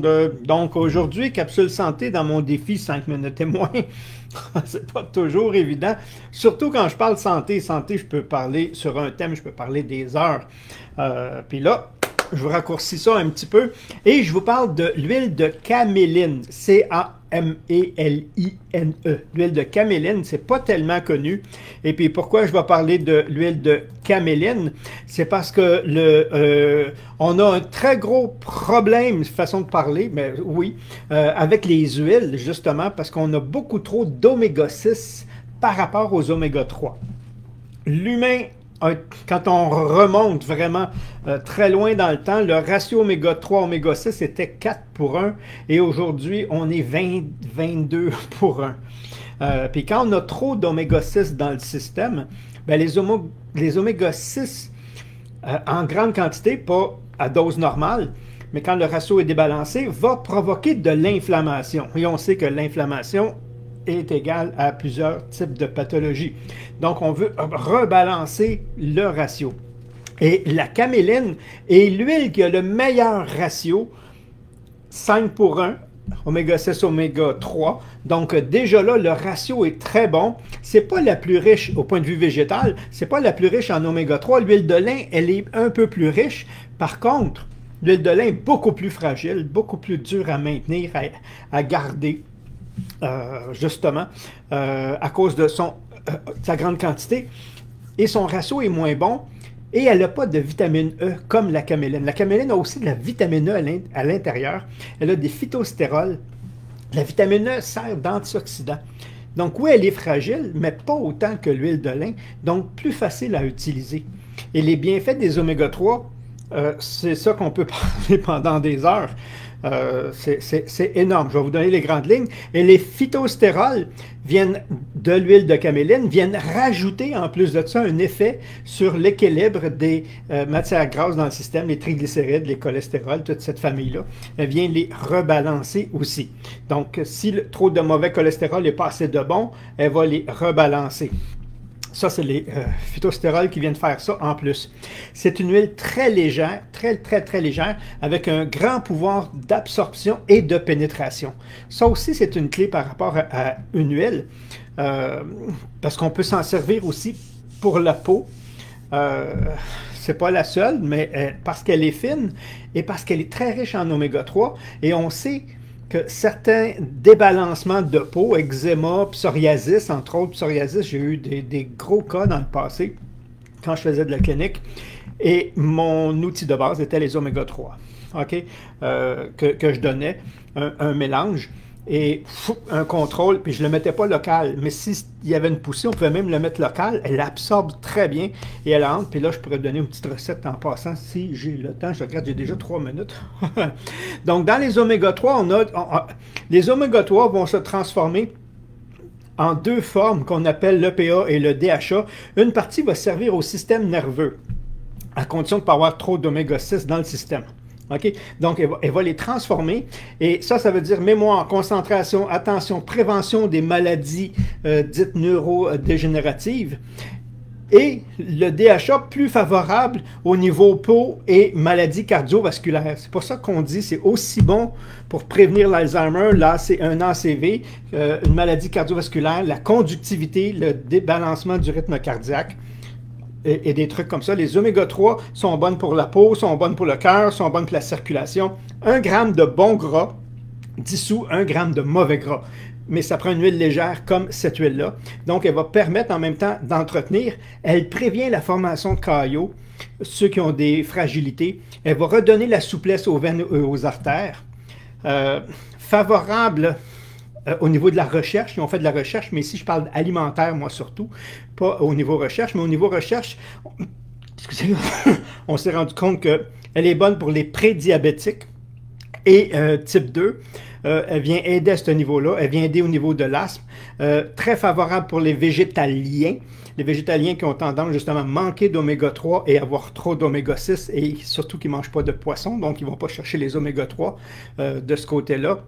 Donc aujourd'hui, capsule santé dans mon défi 5 minutes et moins. C'est pas toujours évident. Surtout quand je parle santé. Santé, je peux parler sur un thème, je peux parler des heures. Puis là, je vous raccourcis ça un petit peu. Et je vous parle de l'huile de caméline. C-A-M-E-L-I-N-E. L'huile de caméline, c'est pas tellement connu. Et puis pourquoi je vais parler de l'huile de caméline? C'est parce que on a un très gros problème, façon de parler, mais oui, avec les huiles, justement, parce qu'on a beaucoup trop d'oméga 6 par rapport aux oméga 3. L'humain, quand on remonte vraiment très loin dans le temps, le ratio oméga 3, oméga 6 était 4 pour 1 et aujourd'hui, on est 22 pour 1. Puis quand on a trop d'oméga 6 dans le système, ben les oméga 6 en grande quantité, pas à dose normale, mais quand le ratio est débalancé, va provoquer de l'inflammation. Et on sait que l'inflammation est égale à plusieurs types de pathologies. Donc, on veut rebalancer le ratio. Et la caméline est l'huile qui a le meilleur ratio, 5 pour 1, oméga 6, oméga 3. Donc, déjà là, le ratio est très bon. C'est pas la plus riche au point de vue végétal, c'est pas la plus riche en oméga 3. L'huile de lin, elle est un peu plus riche. Par contre, l'huile de lin est beaucoup plus fragile, beaucoup plus dure à maintenir, à garder. Justement, à cause de sa grande quantité. Et son ratio est moins bon. Et elle n'a pas de vitamine E comme la caméline. La caméline a aussi de la vitamine E à l'intérieur. Elle a des phytostérols. La vitamine E sert d'antioxydant. Donc oui, elle est fragile, mais pas autant que l'huile de lin. Donc plus facile à utiliser. Et les bienfaits des oméga 3, c'est ça qu'on peut parler pendant des heures. C'est énorme. Je vais vous donner les grandes lignes. Et les phytostérols viennent de l'huile de caméline, viennent rajouter en plus de ça un effet sur l'équilibre des matières grasses dans le système, les triglycérides, les cholestérols, toute cette famille-là. Elle vient les rebalancer aussi. Donc, si trop de mauvais cholestérol n'est pas assez de bon, elle va les rebalancer. Ça, c'est les phytostérols qui viennent faire ça en plus. C'est une huile très légère, très légère, avec un grand pouvoir d'absorption et de pénétration. Ça aussi, c'est une clé par rapport à une huile, parce qu'on peut s'en servir aussi pour la peau. C'est pas la seule, mais parce qu'elle est fine et parce qu'elle est très riche en oméga 3. Et on sait que certains débalancements de peau, eczéma, psoriasis, entre autres psoriasis, j'ai eu des gros cas dans le passé quand je faisais de la clinique et mon outil de base était les oméga 3, okay? Que je donnais, un mélange et un contrôle, puis je ne le mettais pas local, mais s'il y avait une poussée, on pouvait même le mettre local, elle absorbe très bien et elle entre, puis là je pourrais donner une petite recette en passant si j'ai le temps, je regarde, j'ai déjà 3 minutes. Donc dans les oméga 3, les oméga 3 vont se transformer en deux formes qu'on appelle l'EPA et le DHA. Une partie va servir au système nerveux, à condition de ne pas avoir trop d'oméga 6 dans le système. Okay? Donc, elle va les transformer. Et ça veut dire mémoire, concentration, attention, prévention des maladies dites neurodégénératives. Et le DHA plus favorable au niveau peau et maladies cardiovasculaires. C'est pour ça qu'on dit que c'est aussi bon pour prévenir l'Alzheimer. Là, c'est un ACV, une maladie cardiovasculaire, la conductivité, le débalancement du rythme cardiaque. Et des trucs comme ça. Les oméga 3 sont bonnes pour la peau, sont bonnes pour le cœur, sont bonnes pour la circulation. 1 gramme de bon gras dissout 1 gramme de mauvais gras. Mais ça prend une huile légère comme cette huile-là. Donc, elle va permettre en même temps d'entretenir. Elle prévient la formation de caillots, ceux qui ont des fragilités. Elle va redonner la souplesse aux veines et aux artères. Favorable au niveau de la recherche, ils ont fait de la recherche, mais ici je parle alimentaire, moi surtout, pas au niveau recherche, mais au niveau recherche, excusez-moi, on s'est rendu compte qu'elle est bonne pour les prédiabétiques et type 2. Elle vient aider à ce niveau-là, elle vient aider au niveau de l'asthme, très favorable pour les végétaliens qui ont tendance justement à manquer d'oméga 3 et avoir trop d'oméga 6 et surtout qui ne mangent pas de poisson, donc ils ne vont pas chercher les oméga 3 de ce côté-là.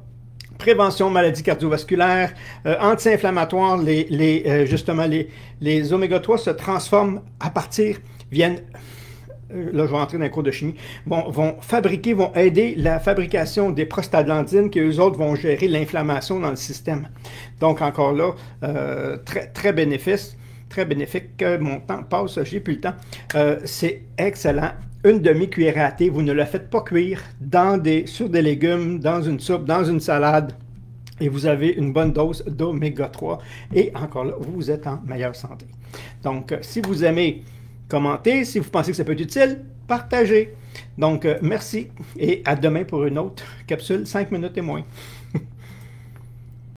Prévention maladies cardiovasculaires, anti-inflammatoires, justement les oméga 3 se transforment viennent là je vais entrer dans un cours de chimie, vont fabriquer, vont aider la fabrication des prostaglandines qui eux autres vont gérer l'inflammation dans le système. Donc encore là, très bénéfique. Mon temps passe, j'ai plus le temps. C'est excellent. Une demi-cuillère à thé, vous ne la faites pas cuire sur des légumes, dans une soupe, dans une salade. Et vous avez une bonne dose d'oméga 3. Et encore là, vous êtes en meilleure santé. Donc, si vous aimez, commentez. Si vous pensez que ça peut être utile, partagez. Donc, merci et à demain pour une autre capsule 5 minutes et moins.